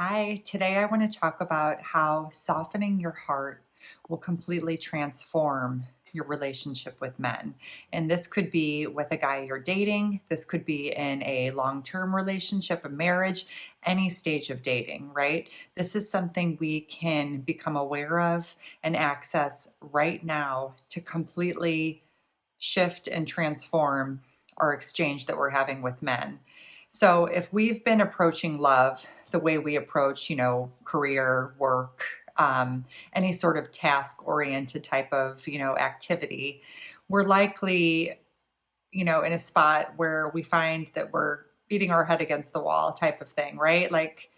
Hi, today I want to talk about how softening your heart will completely transform your relationship with men. And this could be with a guy you're dating, this could be in a long term relationship, a marriage, any stage of dating, right? This is something we can become aware of and access right now to completely shift and transform our exchange that we're having with men. So if we've been approaching love the way we approach, career, work, any sort of task oriented type of, activity, we're likely, in a spot where we find that we're beating our head against the wall type of thing, right? Like,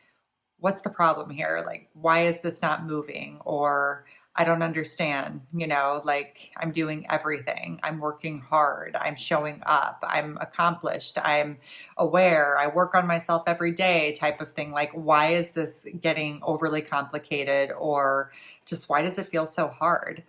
what's the problem here? Like, why is this not moving? Or I don't understand, like I'm doing everything. I'm working hard. I'm showing up. I'm accomplished. I'm aware. I work on myself every day type of thing. Like, why is this getting overly complicated? Or just why does it feel so hard?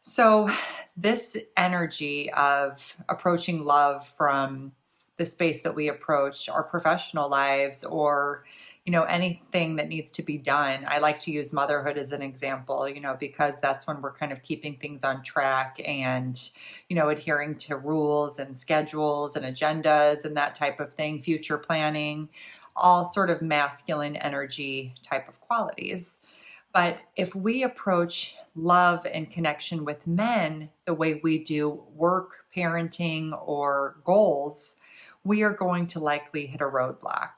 So, this energy of approaching love from the space that we approach our professional lives or anything that needs to be done. I like to use motherhood as an example, because that's when we're kind of keeping things on track and adhering to rules and schedules and agendas and that type of thing, future planning, all sort of masculine energy type of qualities. But if we approach love and connection with men the way we do work, parenting, or goals, we are going to likely hit a roadblock.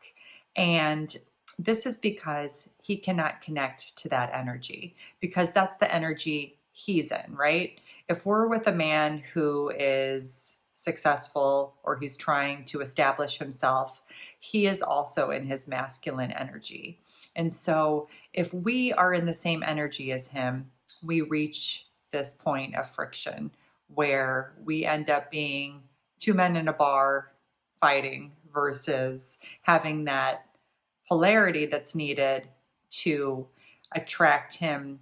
And this is because he cannot connect to that energy, because that's the energy he's in, right? If we're with a man who is successful or he's trying to establish himself, he is also in his masculine energy. And so if we are in the same energy as him, we reach this point of friction where we end up being two men in a bar fighting versus having that polarity that's needed to attract him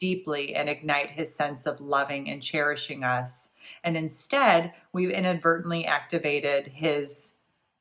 deeply and ignite his sense of loving and cherishing us. And instead, we've inadvertently activated his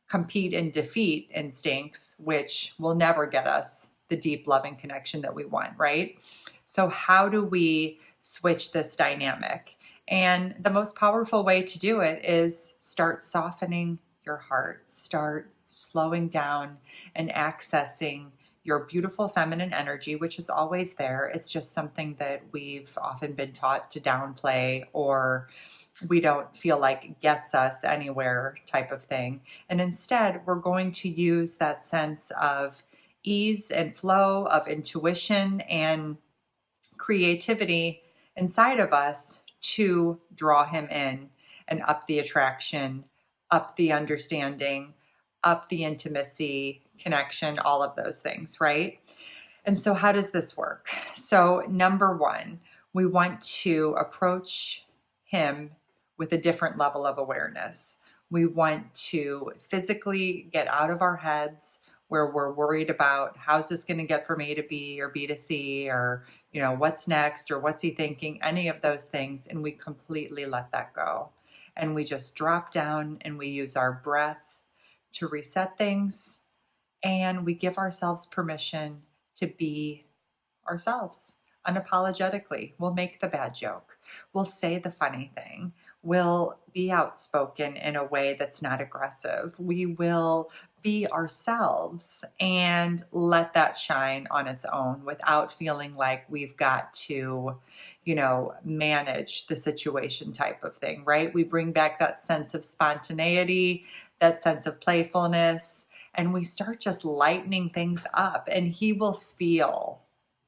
compete and defeat instincts, which will never get us the deep loving connection that we want, right? So, how do we switch this dynamic? And the most powerful way to do it is start softening your heart, start slowing down and accessing your beautiful feminine energy, which is always there. It's just something that we've often been taught to downplay or we don't feel like gets us anywhere type of thing. And instead, we're going to use that sense of ease and flow, of intuition and creativity inside of us to draw him in and up the attraction, up the understanding, up the intimacy, connection, all of those things, right? And so, how does this work? So, number one, we want to approach him with a different level of awareness. We want to physically get out of our heads where we're worried about how's this going to get from A to B or B to C or, what's next or what's he thinking, any of those things. And we completely let that go. And we just drop down and we use our breath to reset things. And we give ourselves permission to be ourselves unapologetically. We'll make the bad joke. We'll say the funny thing. We'll be outspoken in a way that's not aggressive. We will be ourselves and let that shine on its own without feeling like we've got to, manage the situation type of thing, right? We bring back that sense of spontaneity, that sense of playfulness, and we start just lightening things up, and he will feel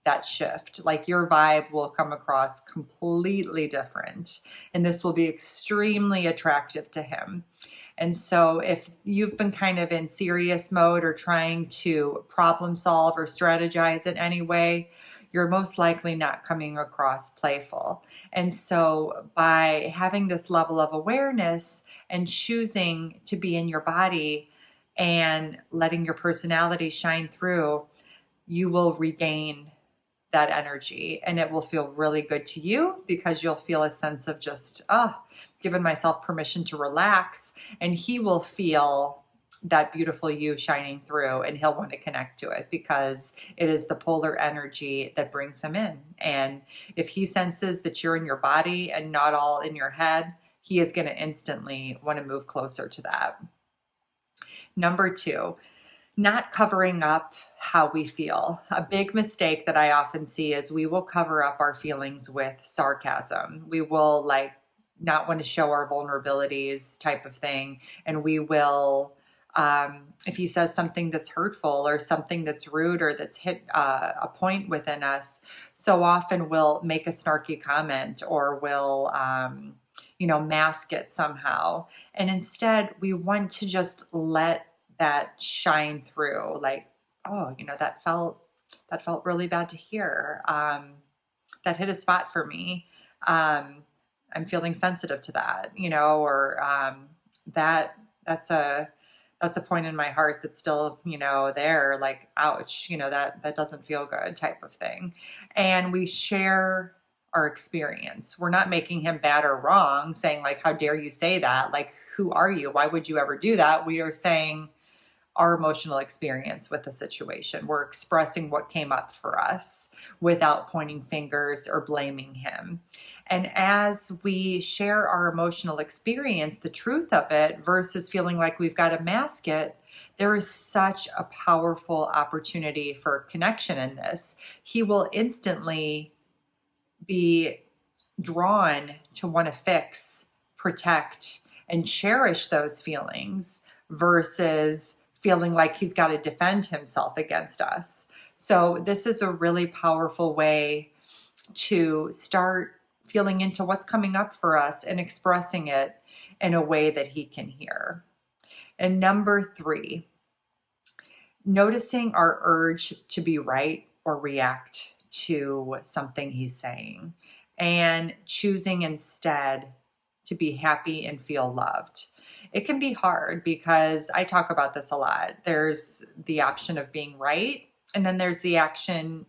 that shift. Like your vibe will come across completely different, and this will be extremely attractive to him. And so, if you've been kind of in serious mode or trying to problem solve or strategize in any way, you're most likely not coming across playful. And so, by having this level of awareness and choosing to be in your body and letting your personality shine through, you will regain that energy and it will feel really good to you because you'll feel a sense of just, giving myself permission to relax. And he will feel that beautiful you shining through, and he'll want to connect to it because it is the polar energy that brings him in. And if he senses that you're in your body and not all in your head, he is going to instantly want to move closer to that. Number two, not covering up how we feel. A big mistake that I often see is we will cover up our feelings with sarcasm. We will like not want to show our vulnerabilities type of thing. And we will, if he says something that's hurtful or something that's rude or that's hit a point within us, so often we'll make a snarky comment or we'll, mask it somehow. And instead, we want to just let that shine through. Like, oh, that felt really bad to hear. That hit a spot for me. I'm feeling sensitive to that, or that's a point in my heart that's still, there, like, ouch, that doesn't feel good type of thing. And we share our experience. We're not making him bad or wrong, saying like, how dare you say that? Like, who are you? Why would you ever do that? We are saying our emotional experience with the situation. We're expressing what came up for us without pointing fingers or blaming him. And as we share our emotional experience, the truth of it, versus feeling like we've got to mask it, there is such a powerful opportunity for connection in this. He will instantly be drawn to want to fix, protect, and cherish those feelings versus feeling like he's got to defend himself against us. So this is a really powerful way to start feeling into what's coming up for us and expressing it in a way that he can hear. And number three, noticing our urge to be right or react to something he's saying and choosing instead to be happy and feel loved. It can be hard because I talk about this a lot. There's the option of being right, and then there's the option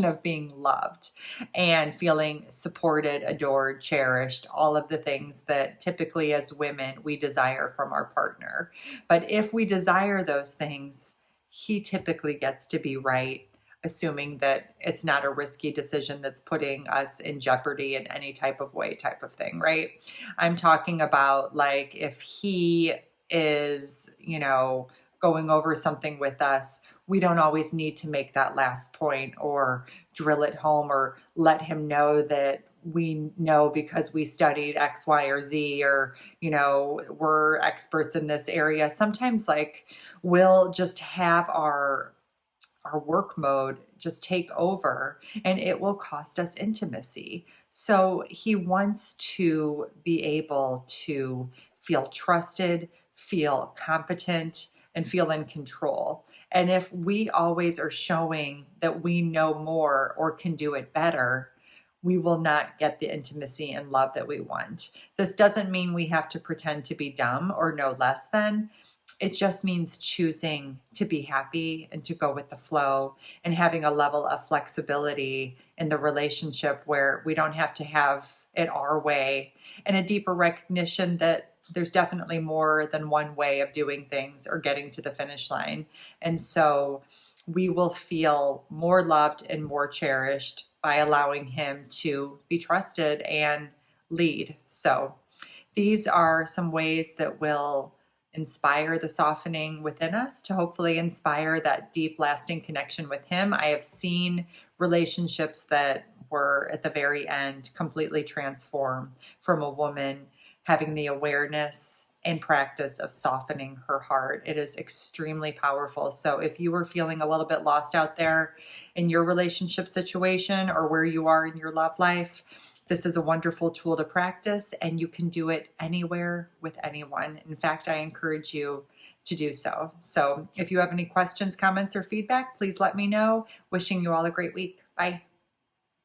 of being loved and feeling supported, adored, cherished, all of the things that typically as women we desire from our partner. But if we desire those things, he typically gets to be right, assuming that it's not a risky decision that's putting us in jeopardy in any type of way, type of thing, right? I'm talking about like if he is, going over something with us, we don't always need to make that last point or drill it home or let him know that we know because we studied X, Y, or Z, or, we're experts in this area. Sometimes like we'll just have our work mode just take over and it will cost us intimacy. So he wants to be able to feel trusted, feel competent, and feel in control. And if we always are showing that we know more or can do it better, we will not get the intimacy and love that we want. This doesn't mean we have to pretend to be dumb or no less than. It just means choosing to be happy and to go with the flow and having a level of flexibility in the relationship where we don't have to have it our way, and a deeper recognition that there's definitely more than one way of doing things or getting to the finish line. And so we will feel more loved and more cherished by allowing him to be trusted and lead. So these are some ways that will inspire the softening within us to hopefully inspire that deep, lasting connection with him. I have seen relationships that were at the very end completely transform from a woman having the awareness and practice of softening her heart. It is extremely powerful. So if you were feeling a little bit lost out there in your relationship situation or where you are in your love life, this is a wonderful tool to practice, and you can do it anywhere with anyone. In fact, I encourage you to do so. So if you have any questions, comments, or feedback, please let me know. Wishing you all a great week. Bye.